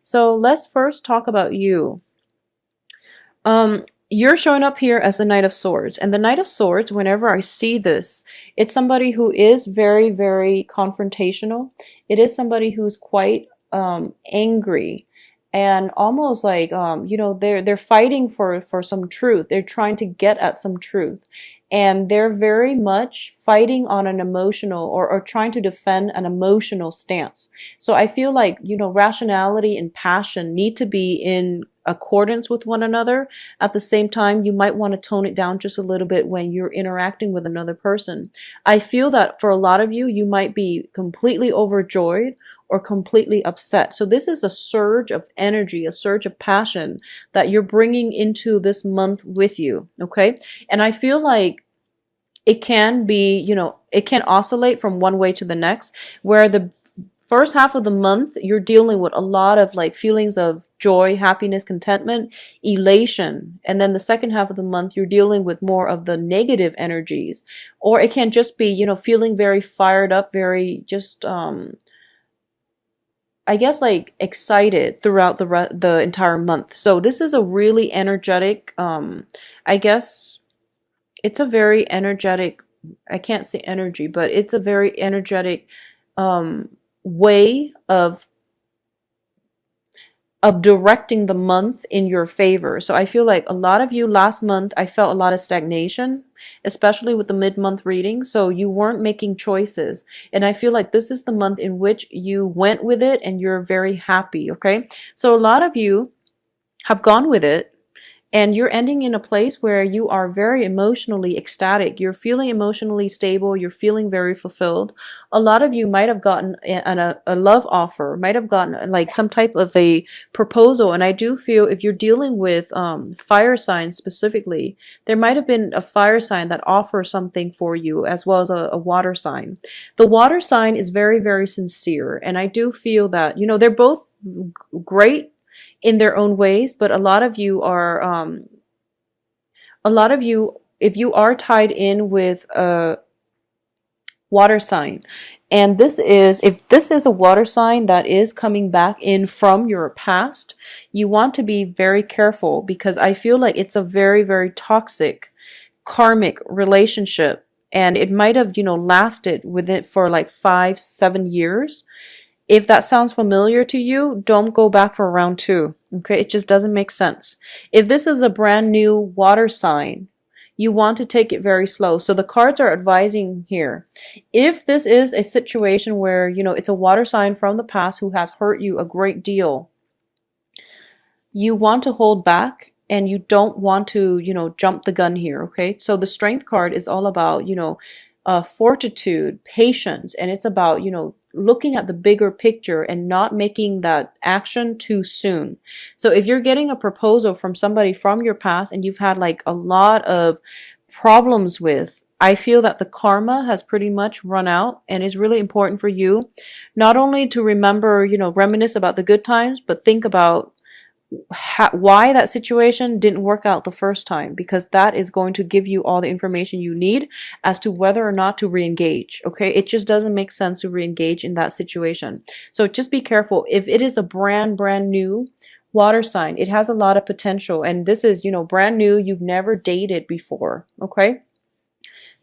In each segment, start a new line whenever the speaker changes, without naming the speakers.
So let's first talk about you. You're showing up here as the Knight of Swords. And the Knight of Swords, whenever I see this, it's somebody who is very, very confrontational. It is somebody who's quite angry and almost like they're fighting for some truth. They're trying to get at some truth. And they're very much fighting on an emotional or trying to defend an emotional stance. So I feel like, rationality and passion need to be in accordance with one another. At the same time, you might want to tone it down just a little bit when you're interacting with another person. I feel that for a lot of you, you might be completely overjoyed or completely upset. So this is a surge of energy, a surge of passion that you're bringing into this month with you, okay? And I feel like it can be, it can oscillate from one way to the next, where the first half of the month, you're dealing with a lot of like feelings of joy, happiness, contentment, elation. And then the second half of the month, you're dealing with more of the negative energies. Or it can just be, feeling very fired up, very just, I guess like excited throughout the entire month. So this is a really energetic, I guess it's a very energetic, I can't say energy, but it's a very energetic way of directing the month in your favor. So I feel like a lot of you last month, I felt a lot of stagnation, especially with the mid-month reading. So you weren't making choices. And I feel like this is the month in which you went with it and you're very happy, okay? So a lot of you have gone with it. And you're ending in a place where you are very emotionally ecstatic. You're feeling emotionally stable. You're feeling very fulfilled. A lot of you might have gotten a love offer, might have gotten like some type of a proposal. And I do feel if you're dealing with fire signs specifically, there might have been a fire sign that offers something for you as well as a water sign. The water sign is very, very sincere. And I do feel that, they're both great in their own ways, but a lot of you, if you are tied in with a water sign, and if this is a water sign that is coming back in from your past, you want to be very careful because I feel like it's a very, very toxic, karmic relationship. And it might have, lasted with it for like 5-7 years. If that sounds familiar to you, don't go back for round 2. Okay, it just doesn't make sense. If this is a brand new water sign, you want to take it very slow. So the cards are advising here. If this is a situation where, it's a water sign from the past who has hurt you a great deal, you want to hold back and you don't want to, jump the gun here. Okay, so the Strength card is all about, fortitude, patience, and it's about, looking at the bigger picture and not making that action too soon. So if you're getting a proposal from somebody from your past and you've had like a lot of problems with, I feel that the karma has pretty much run out, and it's really important for you not only to remember, reminisce about the good times, but think about why that situation didn't work out the first time, because that is going to give you all the information you need as to whether or not to re-engage. Okay, it just doesn't make sense to re-engage in that situation. So just be careful. If it is a brand new water sign, it has a lot of potential, and this is, brand new, you've never dated before. Okay,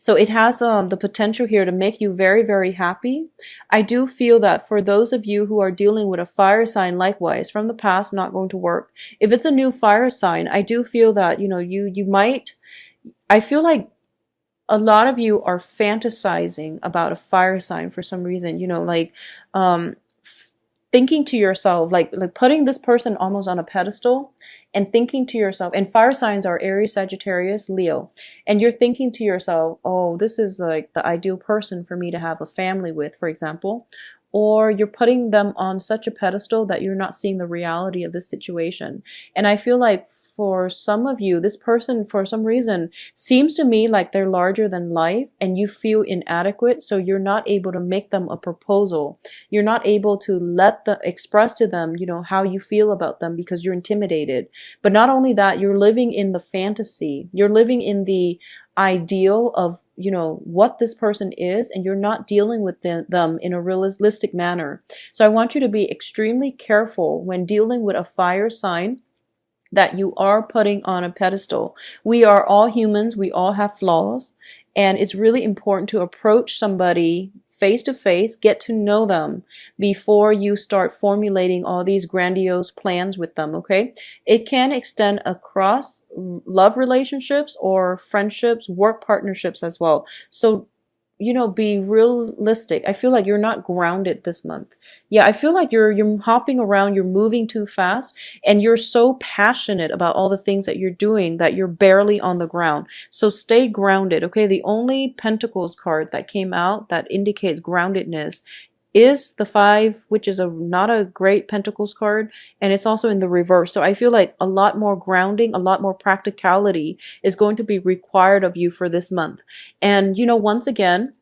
so it has the potential here to make you very, very happy. I do feel that for those of you who are dealing with a fire sign, likewise, from the past, not going to work. If it's a new fire sign, I do feel that, you might, I feel like a lot of you are fantasizing about a fire sign for some reason, thinking to yourself, like putting this person almost on a pedestal and thinking to yourself, and fire signs are Aries, Sagittarius, Leo, and you're thinking to yourself, oh, this is like the ideal person for me to have a family with, for example. Or you're putting them on such a pedestal that you're not seeing the reality of this situation. And I feel like for some of you, this person, for some reason, seems to me like they're larger than life and you feel inadequate. So you're not able to make them a proposal. You're not able to express to them, how you feel about them because you're intimidated. But not only that, you're living in the fantasy. You're living in the ideal of, what this person is, and you're not dealing with them in a realistic manner. So I want you to be extremely careful when dealing with a fire sign that you are putting on a pedestal. We are all humans, we all have flaws, and it's really important to approach somebody face to face, get to know them before you start formulating all these grandiose plans with them, okay? It can extend across love relationships or friendships, work partnerships as well. So be realistic. I feel like you're not grounded this month. Yeah, I feel like you're hopping around, you're moving too fast, and you're so passionate about all the things that you're doing that you're barely on the ground. So stay grounded, okay? The only Pentacles card that came out that indicates groundedness is the 5, which is not a great Pentacles card, and it's also in the reverse. So I feel like a lot more grounding, a lot more practicality is going to be required of you for this month. And once again,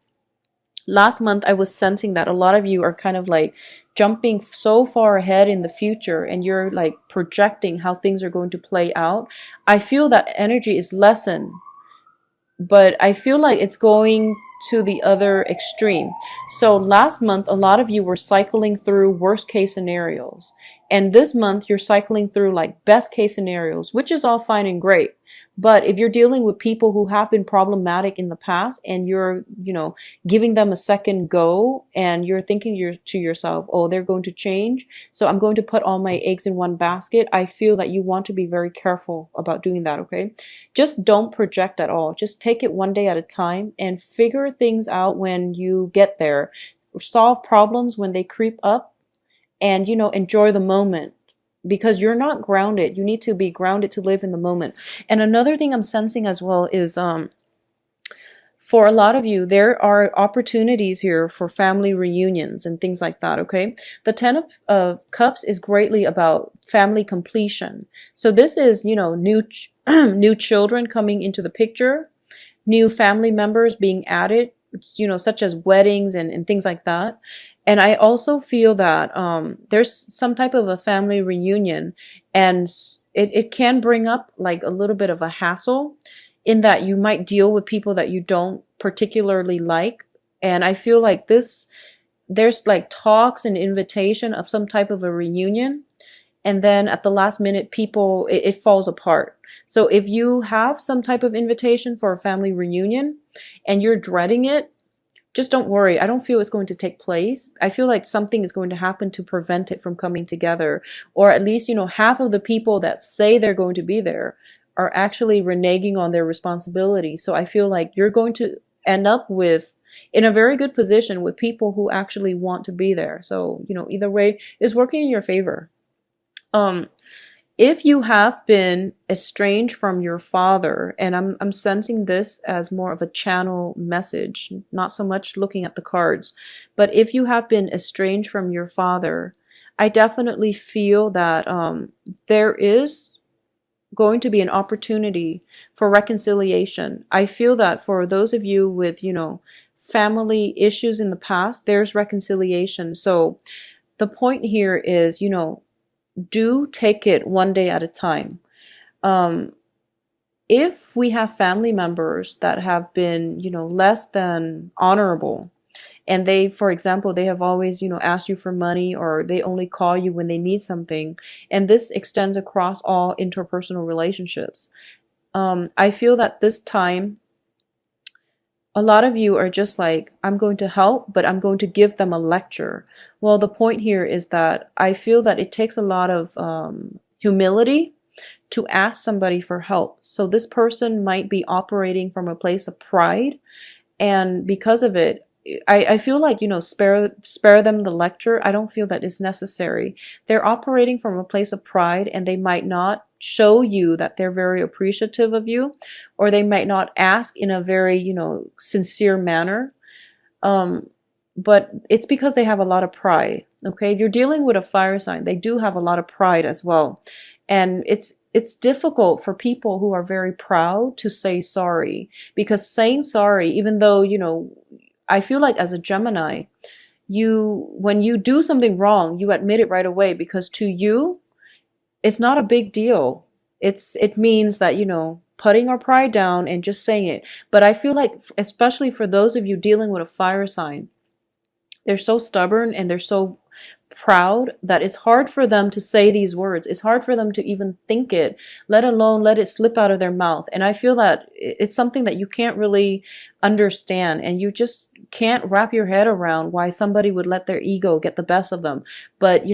last month I was sensing that a lot of you are kind of like jumping so far ahead in the future, and you're like projecting how things are going to play out. I feel that energy is lessened, but I feel like it's going to the other extreme. So last month, a lot of you were cycling through worst case scenarios. And this month, you're cycling through like best case scenarios, which is all fine and great. But if you're dealing with people who have been problematic in the past, and you're, giving them a second go, and you're thinking to yourself, oh, they're going to change, so I'm going to put all my eggs in one basket, I feel that you want to be very careful about doing that, okay? Just don't project at all. Just take it one day at a time and figure things out when you get there. Solve problems when they creep up, and, enjoy the moment, because you're not grounded. You need to be grounded to live in the moment. And another thing I'm sensing as well is, for a lot of you, there are opportunities here for family reunions and things like that, okay? The 10 of Cups is greatly about family completion. So this is, new children coming into the picture, new family members being added, such as weddings and things like that. And I also feel that there's some type of a family reunion, and it can bring up like a little bit of a hassle, in that you might deal with people that you don't particularly like. And I feel like there's like talks and invitation of some type of a reunion, and then at the last minute, it falls apart. So if you have some type of invitation for a family reunion and you're dreading it, just don't worry. I don't feel it's going to take place. I feel like something is going to happen to prevent it from coming together. Or at least, half of the people that say they're going to be there are actually reneging on their responsibility. So I feel like you're going to end up in a very good position with people who actually want to be there. So, either way is working in your favor. If you have been estranged from your father, and I'm sensing this as more of a channel message, not so much looking at the cards, but if you have been estranged from your father, I definitely feel that there is going to be an opportunity for reconciliation. I feel that for those of you with, family issues in the past, there's reconciliation. So the point here is, do take it one day at a time. If we have family members that have been, less than honorable, and they, for example, they have always, asked you for money, or they only call you when they need something, and this extends across all interpersonal relationships, I feel that this time, a lot of you are just like, I'm going to help, but I'm going to give them a lecture. Well, the point here is that I feel that it takes a lot of humility to ask somebody for help. So this person might be operating from a place of pride, and because of it, I feel like, spare them the lecture. I don't feel that is necessary. They're operating from a place of pride, and they might not show you that they're very appreciative of you, or they might not ask in a very, sincere manner. But it's because they have a lot of pride. Okay. If you're dealing with a fire sign, they do have a lot of pride as well. And it's difficult for people who are very proud to say sorry, because saying sorry, even though, I feel like as a Gemini, when you do something wrong, you admit it right away, because to you, it's not a big deal. It means that, putting our pride down and just saying it. But I feel like, especially for those of you dealing with a fire sign, they're so stubborn and they're so proud that it's hard for them to say these words. It's hard for them to even think it, let alone let it slip out of their mouth. And I feel that it's something that you can't really understand, and you just can't wrap your head around why somebody would let their ego get the best of them. But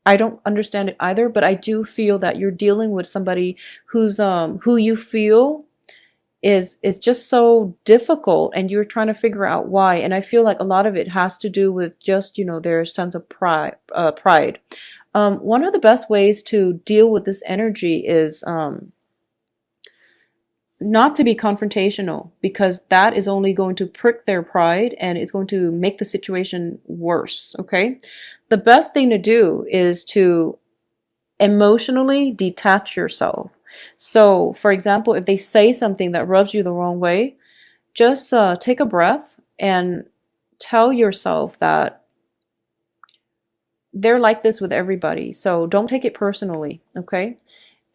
I don't understand it either, but I do feel that you're dealing with somebody who you feel is just so difficult, and you're trying to figure out why. And I feel like a lot of it has to do with just their sense of pride. One of the best ways to deal with this energy is not to be confrontational, because that is only going to prick their pride and it's going to make the situation worse. Okay, the best thing to do is to emotionally detach yourself. So, for example, if they say something that rubs you the wrong way, just take a breath and tell yourself that they're like this with everybody. So don't take it personally, okay?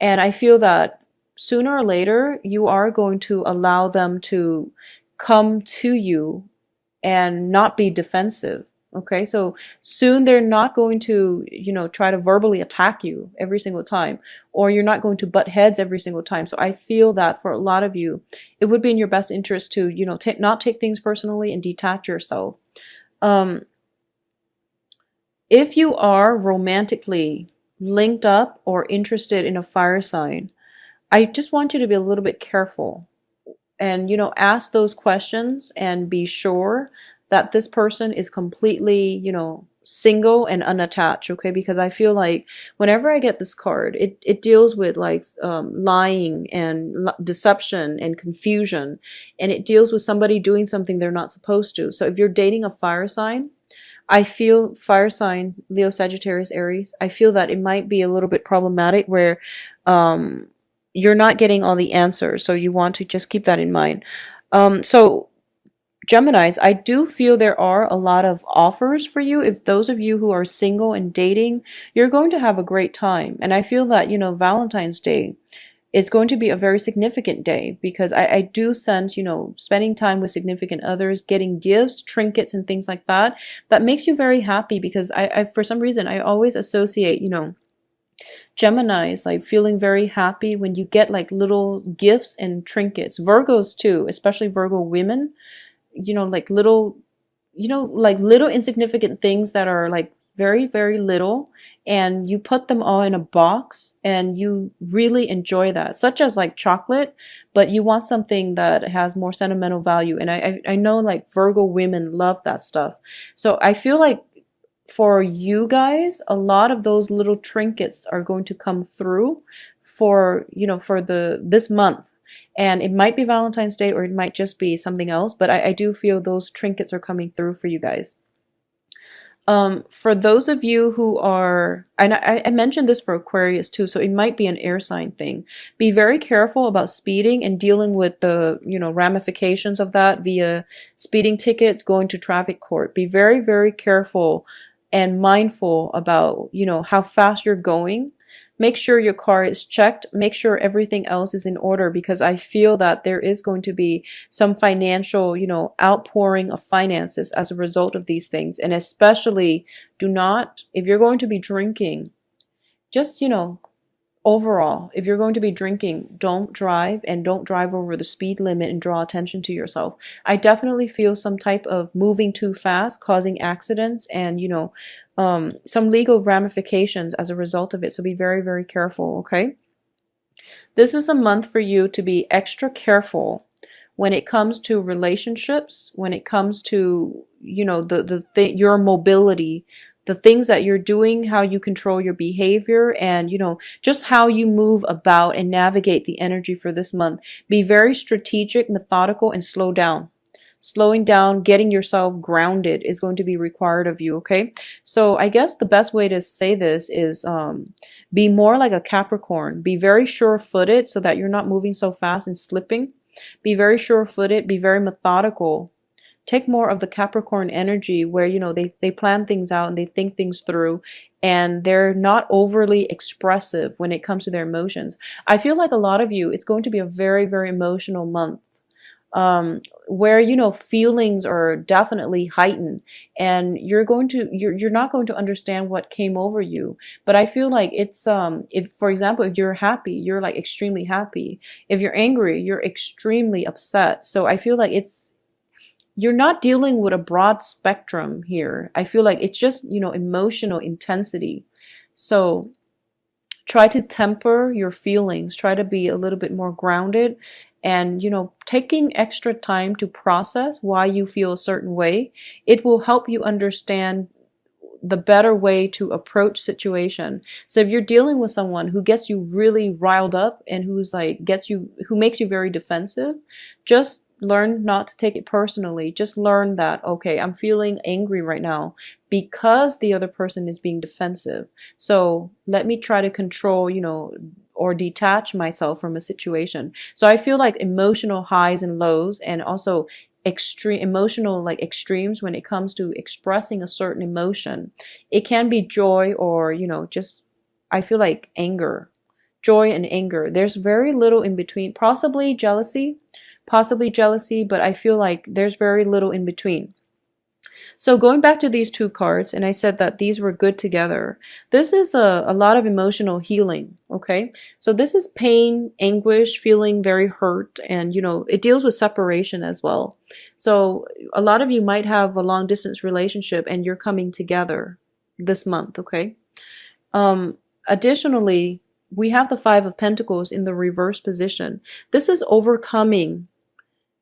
And I feel that sooner or later, you are going to allow them to come to you and not be defensive. Okay, so soon they're not going to, try to verbally attack you every single time, or you're not going to butt heads every single time. So I feel that for a lot of you, it would be in your best interest to, not take things personally and detach yourself. If you are romantically linked up or interested in a fire sign, I just want you to be a little bit careful and, ask those questions and be sure that this person is completely, single and unattached, okay? Because I feel like whenever I get this card, it deals with like lying and deception and confusion, and it deals with somebody doing something they're not supposed to. So if you're dating a fire sign, I feel fire sign, Leo, Sagittarius, Aries, I feel that it might be a little bit problematic where you're not getting all the answers. So you want to just keep that in mind. So Geminis, I do feel there are a lot of offers for you. If those of you who are single and dating, you're going to have a great time. And I feel that, Valentine's Day is going to be a very significant day, because I do sense, spending time with significant others, getting gifts, trinkets, and things like that, that makes you very happy. Because I for some reason, I always associate, Geminis like feeling very happy when you get like little gifts and trinkets. Virgos too, especially Virgo women, like little, like little insignificant things that are like very, very little, and you put them all in a box and you really enjoy that, such as like chocolate, but you want something that has more sentimental value. And I know like Virgo women love that stuff. So I feel like for you guys, a lot of those little trinkets are going to come through for, for this month. And it might be Valentine's Day, or it might just be something else, but I do feel those trinkets are coming through for you guys. For those of you who are, and I mentioned this for Aquarius too, so it might be an air sign thing. Be very careful about speeding and dealing with the, ramifications of that via speeding tickets, going to traffic court. Be very, very careful and mindful about, how fast you're going. Make sure your car is checked. Make sure everything else is in order, because I feel that there is going to be some financial, outpouring of finances as a result of these things. And especially do not, if you're going to be drinking, just, overall, if you're going to be drinking, don't drive, and don't drive over the speed limit and draw attention to yourself. I definitely feel some type of moving too fast causing accidents and, some legal ramifications as a result of it. So be very, very careful, okay? This is a month for you to be extra careful when it comes to relationships, when it comes to, your mobility, the things that you're doing, how you control your behavior, and, just how you move about and navigate the energy for this month. Be very strategic, methodical, and slow down. Slowing down, getting yourself grounded is going to be required of you, okay? So I guess the best way to say this is be more like a Capricorn. Be very sure-footed so that you're not moving so fast and slipping. Be very sure-footed, be very methodical, take more of the Capricorn energy where, they plan things out and they think things through, and they're not overly expressive when it comes to their emotions. I feel like a lot of you, it's going to be a very, very emotional month, where, feelings are definitely heightened, and you're not going to understand what came over you. But I feel like it's, if, for example, if you're happy, you're like extremely happy. If you're angry, you're extremely upset. So I feel like you're not dealing with a broad spectrum here. I feel like it's just, emotional intensity. So try to temper your feelings, try to be a little bit more grounded, and, taking extra time to process why you feel a certain way. It will help you understand the better way to approach situation. So if you're dealing with someone who gets you really riled up and who makes you very defensive, just learn not to take it personally. Just learn that, okay, I'm feeling angry right now because the other person is being defensive. So let me try to control, or detach myself from a situation. So I feel like emotional highs and lows, and also extreme emotional like extremes when it comes to expressing a certain emotion. It can be joy, or, just, I feel like anger, joy and anger. There's very little in between. Possibly jealousy, but I feel like there's very little in between. So going back to these two cards, and I said that these were good together. This is a lot of emotional healing, okay? So this is pain, anguish, feeling very hurt, and, it deals with separation as well. So a lot of you might have a long distance relationship and you're coming together this month, okay? Additionally, we have the Five of Pentacles in the reverse position. This is overcoming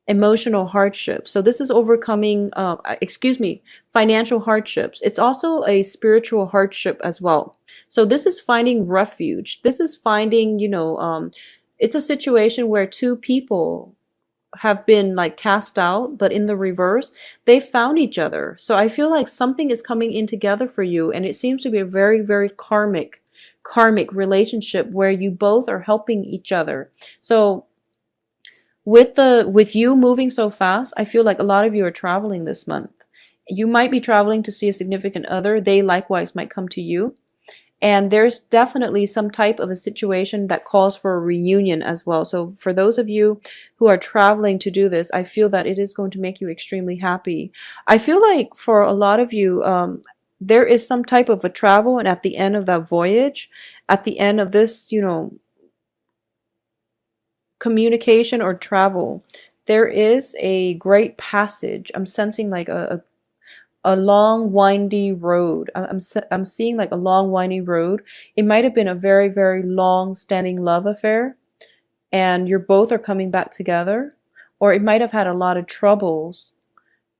emotional hardships. So this is overcoming, financial hardships. It's also a spiritual hardship as well. So this is finding refuge. This is finding, it's a situation where two people have been like cast out, but in the reverse, they found each other. So I feel like something is coming in together for you, and it seems to be a very, very karmic relationship where you both are helping each other. So with you moving so fast, I feel like a lot of you are traveling this month. You might be traveling to see a significant other. They likewise might come to you. And there's definitely some type of a situation that calls for a reunion as well. So for those of you who are traveling to do this, I feel that it is going to make you extremely happy. I feel like for a lot of you, there is some type of a travel, and at the end of that voyage, at the end of this, communication or travel, there is a great passage. I'm sensing like a long windy road. I'm seeing like a long windy road. It might have been a very, very long standing love affair, and you're both are coming back together, or it might have had a lot of troubles,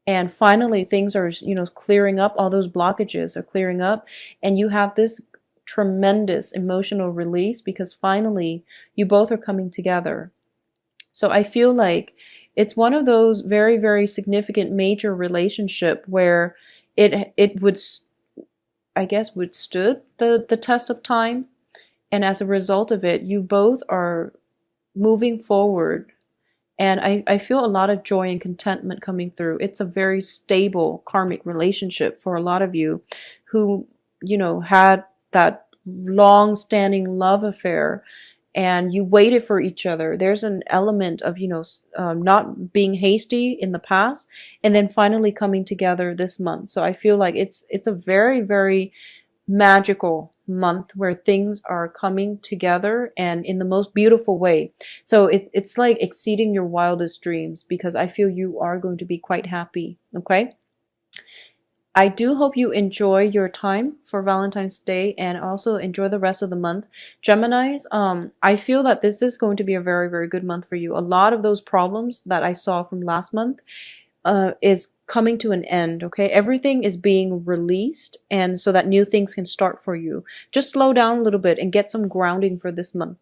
and finally things are, clearing up. All those blockages are clearing up, and you have this tremendous emotional release because finally you both are coming together. So I feel like it's one of those very, very significant major relationship where it would, I guess, withstood the test of time, and as a result of it, you both are moving forward. And I feel a lot of joy and contentment coming through. It's a very stable karmic relationship for a lot of you who, had that long-standing love affair, and you waited for each other. There's an element of, not being hasty in the past, and then finally coming together this month. So I feel like it's a very, very magical month where things are coming together, and in the most beautiful way. So it's like exceeding your wildest dreams, because I feel you are going to be quite happy. Okay. I do hope you enjoy your time for Valentine's Day, and also enjoy the rest of the month. Geminis, I feel that this is going to be a very, very good month for you. A lot of those problems that I saw from last month is coming to an end, okay? Everything is being released, and so that new things can start for you. Just slow down a little bit and get some grounding for this month.